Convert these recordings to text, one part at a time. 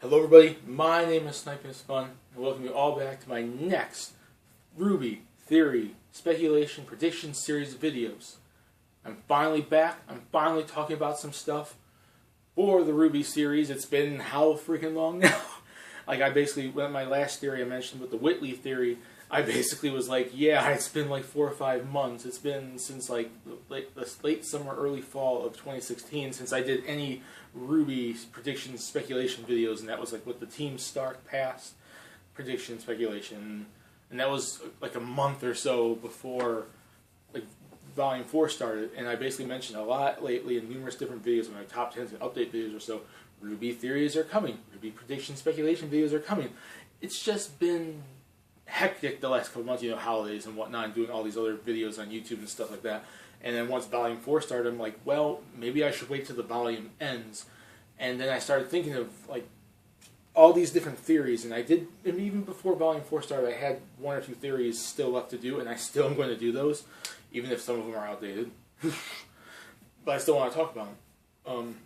Hello everybody, my name is Sniping is Fun, and welcome you all back to my next RWBY Theory, Speculation, Prediction series of videos. I'm finally back, I'm finally talking about some stuff for the RWBY series. It's been how freaking long now? Like I basically, with my last theory I mentioned with the Whitley theory, I basically was like, yeah, it's been like 4 or 5 months. It's been since like late summer, early fall of 2016 since I did any RWBY prediction speculation videos, and that was like with the Team Stark past prediction speculation, and that was like a month or so before like Volume 4 started. And I basically mentioned a lot lately in numerous different videos, in my top 10s and update videos or so, RWBY theories are coming, RWBY prediction speculation videos are coming. It's just been hectic the last couple months, you know, holidays and whatnot, and doing all these other videos on YouTube and stuff like that. And then once Volume 4 started, I'm like, well, maybe I should wait till the volume ends. And then I started thinking of like all these different theories, and I did, and even before Volume 4 started, I had 1 or 2 theories still left to do, and I still am going to do those, even if some of them are outdated. But I still want to talk about them.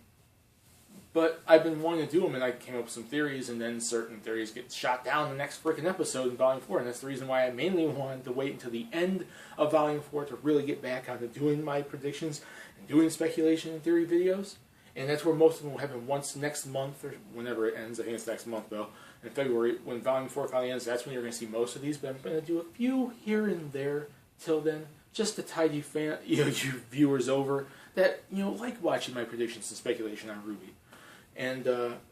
But I've been wanting to do them, and I came up with some theories, and then certain theories get shot down in the next freaking episode in Volume 4, and that's the reason why I mainly wanted to wait until the end of Volume 4 to really get back onto doing my predictions and doing speculation and theory videos. And that's where most of them will happen once next month, or whenever it ends. I think it's next month, though. In February, when Volume 4 finally ends, that's when you're going to see most of these, but I'm going to do a few here and there till then, just to tide you viewers over that, like watching my predictions and speculation on RWBY and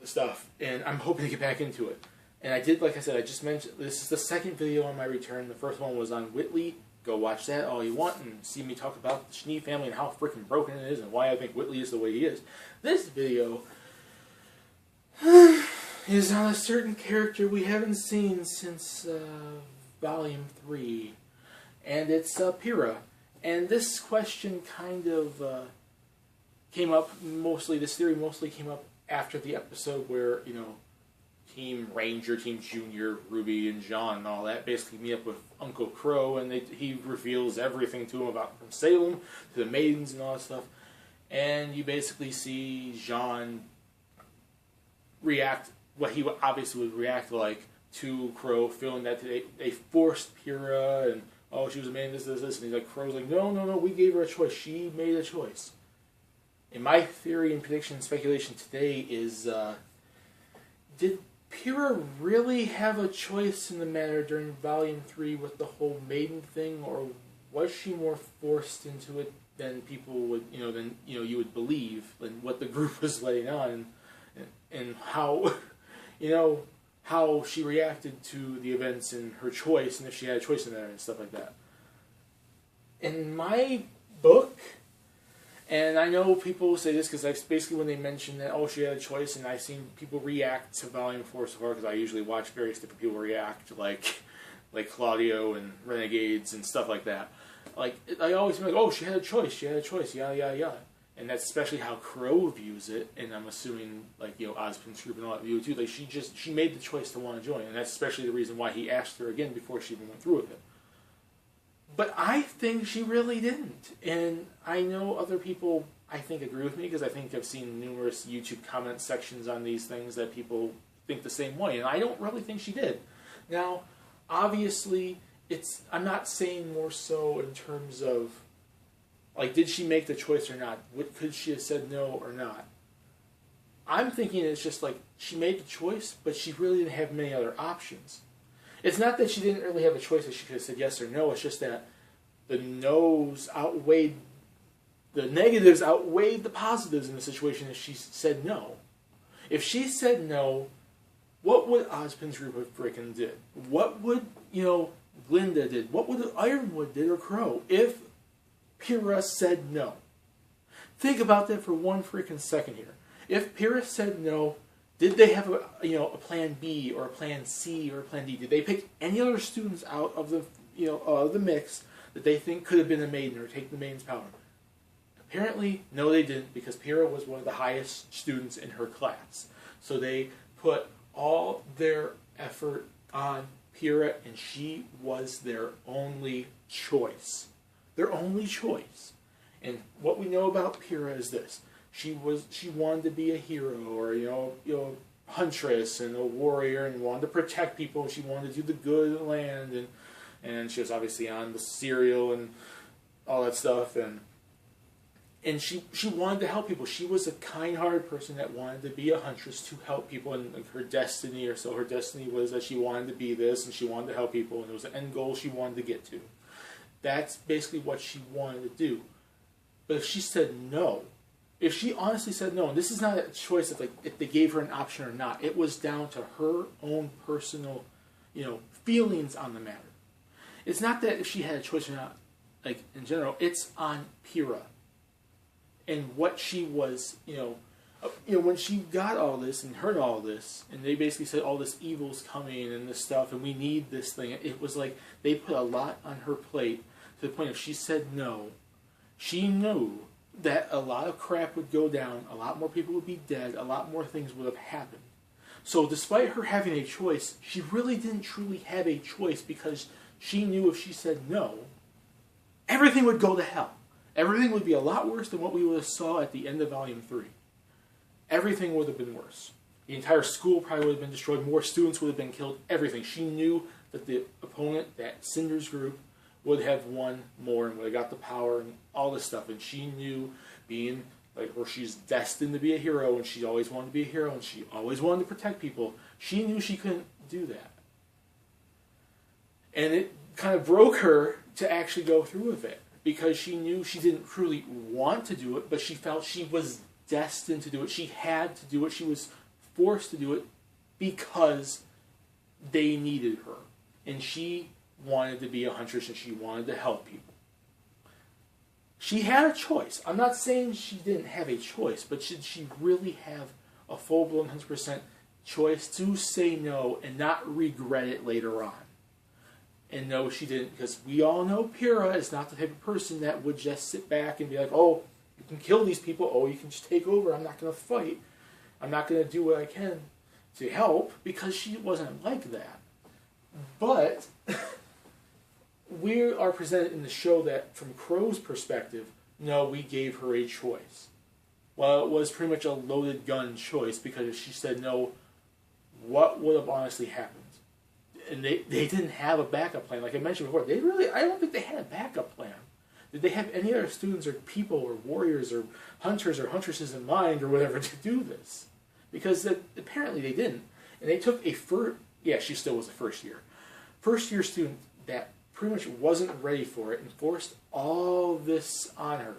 stuff, and I'm hoping to get back into it. And I did, like I said, I just mentioned, this is the second video on my return. The first one was on Whitley. Go watch that all you want and see me talk about the Schnee family and how freaking broken it is and why I think Whitley is the way he is. This video is on a certain character we haven't seen since Volume 3, and it's Pyrrha. And this question kind of came up mostly, this theory mostly came up after the episode where, Team Ranger, Team Junior, Ruby and John and all that basically meet up with Uncle Qrow, and he reveals everything to him about from Salem to the Maidens and all that stuff. And you basically see John react, what he obviously would react like to Qrow, feeling that they forced Pyrrha, and oh, she was a man, this, and he's like, Qrow's like, no, we gave her a choice. She made a choice. And my theory and prediction and speculation today is, did Pyrrha really have a choice in the matter during Volume 3 with the whole Maiden thing, or was she more forced into it than people would, you would believe, and what the group was letting on, and how, how she reacted to the events and her choice, and if she had a choice in there and stuff like that. In my book, and I know people say this because that's basically when they mention that, oh, she had a choice, and I've seen people react to Volume 4 so far, because I usually watch various different people react, like Claudio and Renegades and stuff like that. Like, I always be like, oh, she had a choice, yada, yada, yada. And that's especially how Qrow views it, and I'm assuming, like, Ozpin's group and all that view it too. Like, she made the choice to want to join, and that's especially the reason why he asked her again before she even went through with it. But I think she really didn't. And I know other people, I think, agree with me, because I think I've seen numerous YouTube comment sections on these things that people think the same way. And I don't really think she did. Now, obviously, I'm not saying more so in terms of, like, did she make the choice or not? Could she have said no or not? I'm thinking it's just like, she made the choice, but she really didn't have many other options. It's not that she didn't really have a choice that she could have said yes or no. It's just that the negatives outweighed the positives in the situation if she said no. If she said no, what would Ozpin's group have freaking did? What would, Glinda did? What would Ironwood did or Qrow if Pyrrha said no? Think about that for one freaking second here. If Pyrrha said no, did they have a plan B or a plan C or a plan D? Did they pick any other students out of the the mix that they think could have been a Maiden or take the Maiden's power? Apparently, no, they didn't, because Pyrrha was one of the highest students in her class. So they put all their effort on Pyrrha, and she was their only choice. Their only choice. And what we know about Pyrrha is this: she wanted to be a hero, or huntress and a warrior and wanted to protect people. She wanted to do the good of the land, and she was obviously on the cereal and all that stuff, and she wanted to help people. She was a kind-hearted person that wanted to be a huntress to help people, and her destiny, or so her destiny was that she wanted to be this, and she wanted to help people, and it was an end goal she wanted to get to. That's basically what she wanted to do. But if she said no, if she honestly said no, and this is not a choice of like if they gave her an option or not, it was down to her own personal, feelings on the matter. It's not that if she had a choice or not, like in general, it's on Pyrrha and what she was, when she got all this and heard all this, and they basically said all this evil's coming and this stuff, and we need this thing. It was like they put a lot on her plate to the point if she said no, she knew that a lot of crap would go down, a lot more people would be dead, a lot more things would have happened. So despite her having a choice, she really didn't truly have a choice, because she knew if she said no, everything would go to hell. Everything would be a lot worse than what we would have saw at the end of Volume 3. Everything would have been worse. The entire school probably would have been destroyed. More students would have been killed. Everything. She knew that the opponent, that Cinder's group, would have won more and would have got the power and all this stuff. And she knew, being like where she's destined to be a hero, and she always wanted to be a hero, and she always wanted to protect people, she knew she couldn't do that. And it kind of broke her to actually go through with it, because she knew she didn't truly want to do it, but she felt she was destined to do it. She had to do it. She was forced to do it because they needed her. And she wanted to be a huntress, and she wanted to help people. She had a choice. I'm not saying she didn't have a choice, but should she really have a full-blown 100% choice to say no and not regret it later on? And no, she didn't, because we all know Pyrrha is not the type of person that would just sit back and be like, oh, you can kill these people, oh, you can just take over, I'm not going to fight, I'm not going to do what I can to help, because she wasn't like that. But we are presented in the show that, from Qrow's perspective, no, we gave her a choice. Well, it was pretty much a loaded gun choice, because if she said no, what would have honestly happened? And they didn't have a backup plan. Like I mentioned before, I don't think they had a backup plan. Did they have any other students or people or warriors or hunters or huntresses in mind or whatever to do this? Because apparently they didn't. And they took she still was a first year student that pretty much wasn't ready for it, and forced all this on her.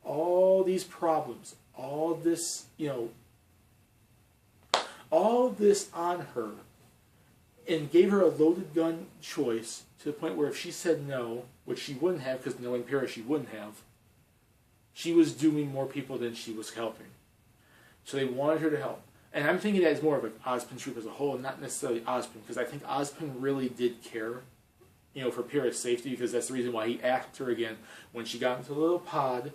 All these problems, all this on her, and gave her a loaded gun choice, to the point where if she said no, which she wouldn't have, because knowing Pyrrha she wouldn't have, she was dooming more people than she was helping. So they wanted her to help. And I'm thinking that is more of an Ozpin's group as a whole, not necessarily Ozpin, because I think Ozpin really did care, for Pyrrha's safety, because that's the reason why he asked her again when she got into the little pod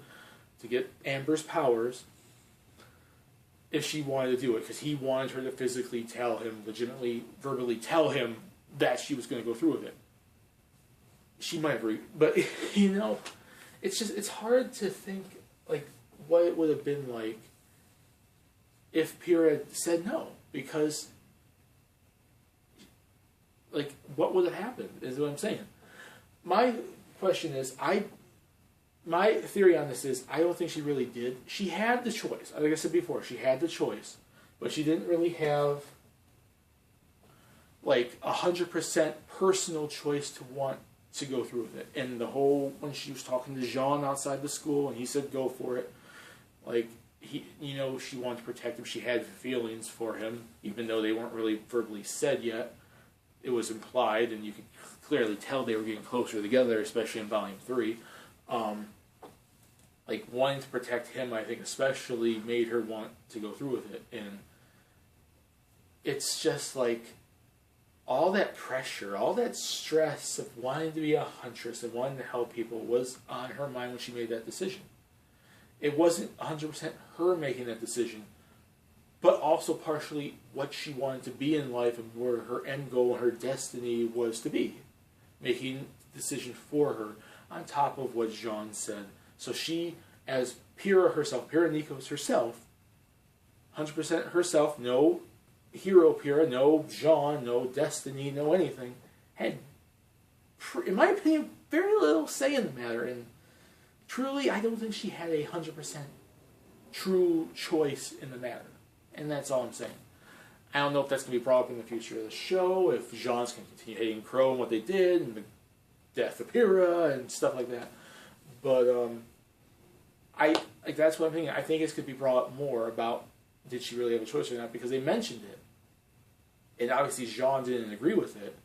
to get Amber's powers, if she wanted to do it, because he wanted her to physically tell him, legitimately, verbally tell him that she was going to go through with it. She might agree, but, it's hard to think, like, what it would have been like if Pyrrha said no, because, like, what would have happened, is what I'm saying. My question is, my theory on this is, I don't think she really did. She had the choice. Like I said before, she had the choice. But she didn't really have, like, 100% personal choice to want to go through with it. And the whole, when she was talking to Jean outside the school, and he said go for it, like, she wanted to protect him. She had feelings for him, even though they weren't really verbally said yet. It was implied, and you could clearly tell they were getting closer together, especially in Volume 3. Like, wanting to protect him, I think, especially made her want to go through with it. And it's just like, all that pressure, all that stress of wanting to be a huntress and wanting to help people was on her mind when she made that decision. It wasn't 100% her making that decision, but also partially what she wanted to be in life and where her end goal and her destiny was to be. Making the decision for her, on top of what Jean said. So she, as Pyrrha herself, Pyrrha Nikos herself, 100% herself, no hero Pyrrha, no Jean, no Destiny, no anything, had, in my opinion, very little say in the matter. And truly, I don't think she had a 100% true choice in the matter. And that's all I'm saying. I don't know if that's going to be brought up in the future of the show, if Jean's going to continue hating Qrow and what they did, and the death of Pyrrha, and stuff like that. But, that's what I'm thinking. I think it's going to be brought up more about, did she really have a choice or not, because they mentioned it. And obviously Jean didn't agree with it.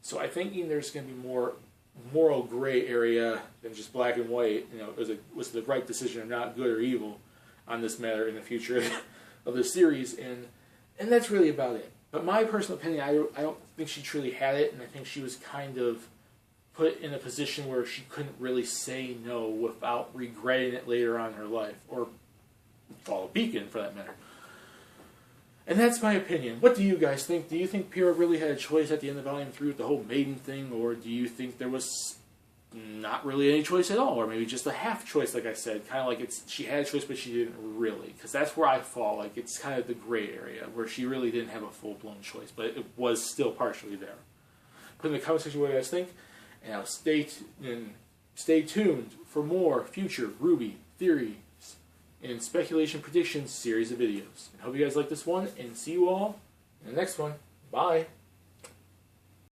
So I think there's going to be more moral gray area than just black and white. You know, was the right decision or not, good or evil, on this matter in the future of the series. And that's really about it. But my personal opinion, I don't think she truly had it, and I think she was kind of put in a position where she couldn't really say no without regretting it later on in her life, or follow Beacon for that matter. And that's my opinion. What do you guys think? Do you think Pyrrha really had a choice at the end of Volume 3 with the whole Maiden thing, or do you think there was not really any choice at all, or maybe just a half choice, like I said, kind of like she had a choice but she didn't really? Because that's where I fall. Like, it's kind of the gray area where she really didn't have a full-blown choice, but it was still partially there. Put in the comment section what you guys think, and I'll stay tuned for more future RWBY theories and speculation predictions series of videos. I hope you guys like this one, and see you all in the next one. Bye.